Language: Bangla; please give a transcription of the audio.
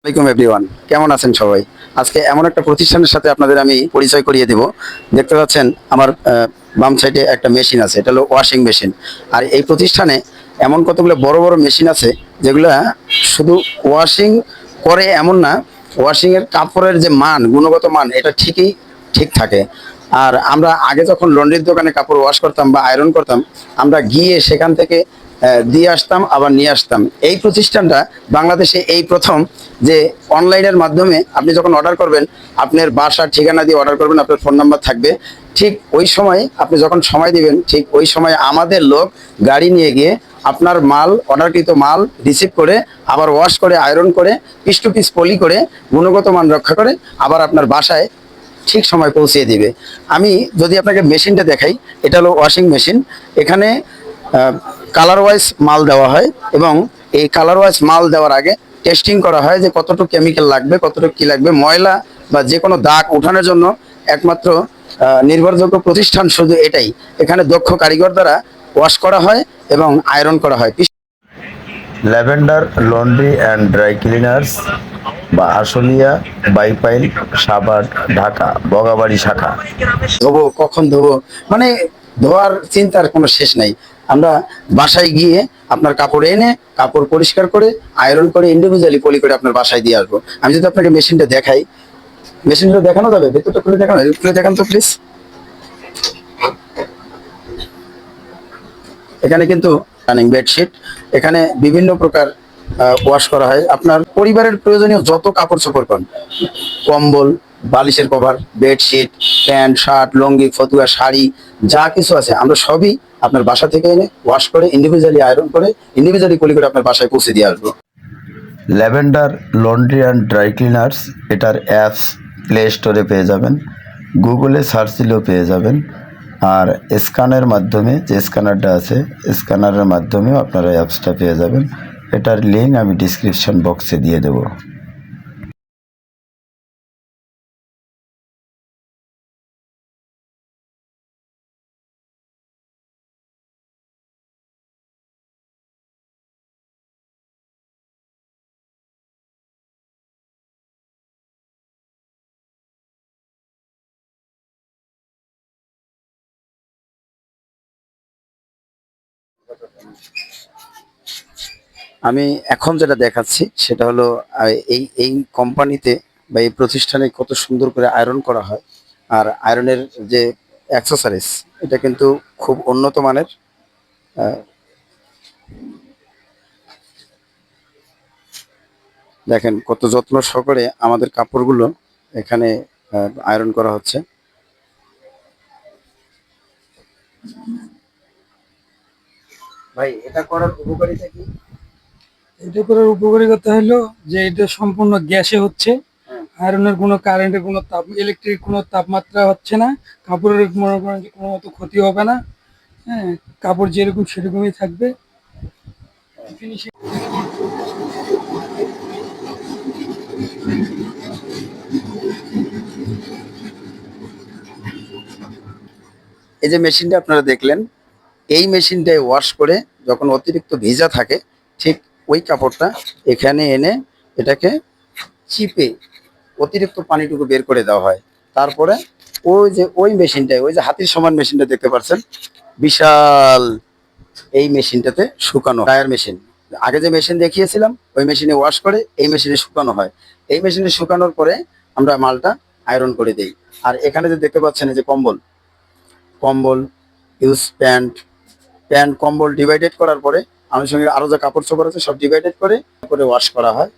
আসসালামাইকুম এভরিওয়ান, কেমন আছেন সবাই? আজকে এমন একটা প্রতিষ্ঠানের সাথে আপনাদের আমি পরিচয় করিয়ে দেব। দেখতে পাচ্ছেন আমার বাম সাইডে একটা মেশিন আছে, এটা হলো ওয়াশিং মেশিন। আর এই প্রতিষ্ঠানে এমন কতগুলো বড় বড় মেশিন আছে যেগুলো শুধু ওয়াশিং করে এমন না, ওয়াশিং এর কাপড়ের যে মান, গুণগত মান, এটা ঠিকই ঠিক থাকে। আর আমরা আগে যখন লন্ড্রির দোকানে কাপড় ওয়াশ করতাম বা আয়রন করতাম, আমরা গিয়ে সেখান থেকে দিয়ে আসতাম, আবার নিয়ে আসতাম। এই প্রতিষ্ঠানটা বাংলাদেশে এই প্রথম যে অনলাইনের মাধ্যমে আপনি যখন অর্ডার করবেন, আপনার বাসার ঠিকানা দিয়ে অর্ডার করবেন, আপনার ফোন নাম্বার থাকবে। ঠিক ওই সময় আপনি যখন সময় দিবেন, ঠিক ওই সময় আমাদের লোক গাড়ি নিয়ে গিয়ে আপনার মাল, অর্ডারকৃত মাল রিসিভ করে, আবার ওয়াশ করে, আয়রন করে, পিস টু পিস পলি করে, গুণগত মান রক্ষা করে আবার আপনার বাসায় ঠিক সময় পৌঁছিয়ে দিবে। আমি যদি আপনাকে মেশিনটা দেখাই, এটা হলো ওয়াশিং মেশিন। এখানে কালার ওয়াইজ মাল দেওয়া হয় এবং এই কালার ওয়াইজ মাল দেওয়ার আগে টেস্টিং করা হয় যে কতটুকু কেমিক্যাল লাগবে, কতটুকু কি লাগবে। ময়লা বা যে কোনো দাগ ওঠানোর জন্য একমাত্র নির্ভরযোগ্য প্রতিষ্ঠান শুধু এটাই। এখানে দক্ষ কারিগর দ্বারা ওয়াশ করা হয় এবং আয়রন করা হয়। Lavender laundry and dry cleaners বা আশুলিয়া, বাইপাইল, সাভার, ঢাকা, বগাবাড়ি শাখা। ধোবো কখন ধোবো, মানে ধোয়ার চিন্তার কোনো শেষ নাই। আমরা বাসায় গিয়ে আপনার কাপড় এনে, কাপড় পরিষ্কার করে, আয়রন করে, ইন্ডিভিজুয়ালি পলি করে আপনার বাসায় দিয়ে আসবো। আমি যদি আপনাকে মেশিনটা দেখাই, মেশিনটা দেখানো যাবে? ভেতরটা খুলে দেখানো, খুলে দেখান তো প্লিজ। এখানে কিন্তু রানিং বেডশিট, এখানে বিভিন্ন প্রকার ওয়াশ করা হয়। আপনার পরিবারের প্রয়োজনীয় যত কাপড় চোপড় পান, কম্বল, বালিশের কভার, বেডশিট, প্যান্ট, শার্ট, লুঙ্গি, ফতুয়া, শাড়ি, যা কিছু আছে আমরা সবই আপনার বাসা থেকে এনে ওয়াশ করে, ইন্ডিভিজুয়ালি আয়রন করে, ইন্ডিভিজুয়ালি পলি করে আপনার বাসায় পৌঁছে দিয়ে আসবো। Lavender laundry and dry cleaners, এটার অ্যাপস প্লে স্টোরে পেয়ে যাবেন, গুগলে সার্চ দিলেও পেয়ে যাবেন। আর স্ক্যানের মাধ্যমে, যে স্ক্যানারটা আছে, স্ক্যানারের মাধ্যমেও আপনারা অ্যাপসটা পেয়ে যাবেন। এটার লিঙ্ক আমি ডিসক্রিপশন বক্সে দিয়ে দেবো। আমি এখন যেটা দেখাচ্ছি সেটা হলো এই এই কোম্পানিতে বা এই প্রতিষ্ঠানে কত সুন্দর করে আয়রন করা হয়। আর আয়রনের যে অ্যাক্সেসরিজ, এটা কিন্তু খুব উন্নত মানের। আহ, দেখেন কত যত্ন সহকারে আমাদের কাপড়গুলো এখানে আয়রন করা হচ্ছে। ভাই, এটা করার উপকারিতা কি? এটা করার উপকারিতা হলো যে এটা সম্পূর্ণ গ্যাসে হচ্ছে। হ্যাঁ। আয়রনের কোনো কারেন্টের কোনো ইলেকট্রিক কোনো তাপমাত্রা হচ্ছে না। কাপড়ের মনে করেন যে কোনো মতো ক্ষতি হবে না। হ্যাঁ, কাপড় যেরকম সেরকমই থাকবে। ফিনিশিং। এই যে মেশিনটা আপনারা দেখলেন, এই মেশিনটায় ওয়াশ করে যখন অতিরিক্ত ভিজা থাকে, ঠিক ওই কাপড়টা এখানে এনে এটাকে চিপে অতিরিক্ত পানিটুকু বের করে দেওয়া হয়। তারপরে ওই যে ওই মেশিনটায়, ওই যে হাতির সমান মেশিনটা দেখতে পাচ্ছেন, বিশাল, এই মেশিনটাতে শুকানো, ড্রায়ার মেশিন। আগে যে মেশিন দেখিয়েছিলাম ওই মেশিনে ওয়াশ করে এই মেশিনে শুকানো হয়। এই মেশিনে শুকানোর পরে আমরা মালটা আয়রন করে দিই। আর এখানে যে দেখতে পাচ্ছেন, এই যে কম্বল, কম্বল ইউজ, প্যান্ট, প্যান্ট কম্বল ডিভাইডেড করার পরে আনুষঙ্গিক আরো যে কাপড় চোপড় আছে সব ডিভাইডেড করে করে ওয়াশ করা হয়।